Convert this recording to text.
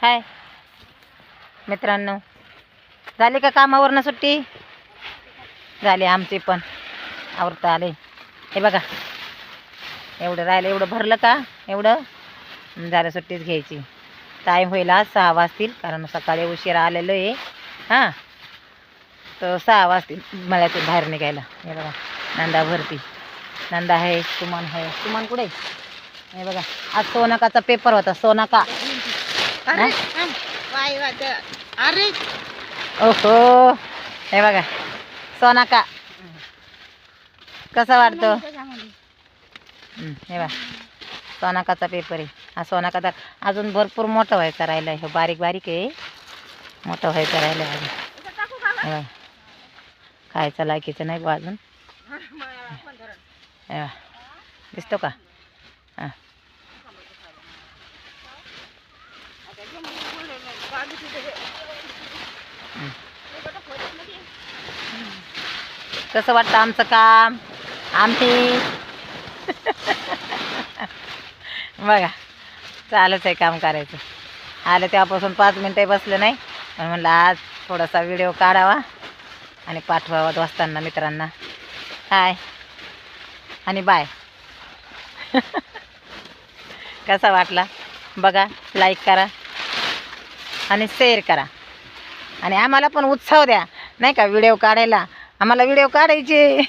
हाय मित्रांनो, झाली का कामावरनं सुट्टी? झाली आमची पण, आवरता आले. हे बघा, एवढं राहिलं, एवढं भरलं का एवढं झालं, सुट्टीच घ्यायची. टाईम होईल आज 6 वाजतील, कारण सकाळी उशिरा आलेलो आहे. हां, तर 6 वाजतील मळ्यातून बाहेर निघायला. हे बघा, नंदा भरती, नंदा आहे, सुमन आहे. सुमन कुठे? हे बघा, आज सोनाकाचा पेपर होता. सोनाका, अरे ओहो, हे बघा सोनाका कसा वाटतो? हे बघा, सोनाकाचा पेपर आहे हा. सोनाकाचा अजून भरपूर मोठं व्हायचा राहिला आहे. बारीक बारीक आहे, मोठं व्हायचं राहिलं आहे अजून. हे बघा, खायचं लायकीचं नाही बा अजून. हे बघा, दिसतो का? हां, कसं वाटतं आमचं काम? आम्ही बघा, चालूच आहे काम करायचं. आलं तेव्हापासून 5 मिनटं बसलं नाही, पण म्हणलं आज थोडासा व्हिडिओ काढावा आणि पाठवावा दोस्तांना, मित्रांना. हाय आणि बाय. कसा वाटला बघा, लाईक करा आणि शेअर करा, आणि आम्हाला पण उत्साह द्या नाही का व्हिडिओ काढायला. आम्हाला व्हिडिओ काढायचे.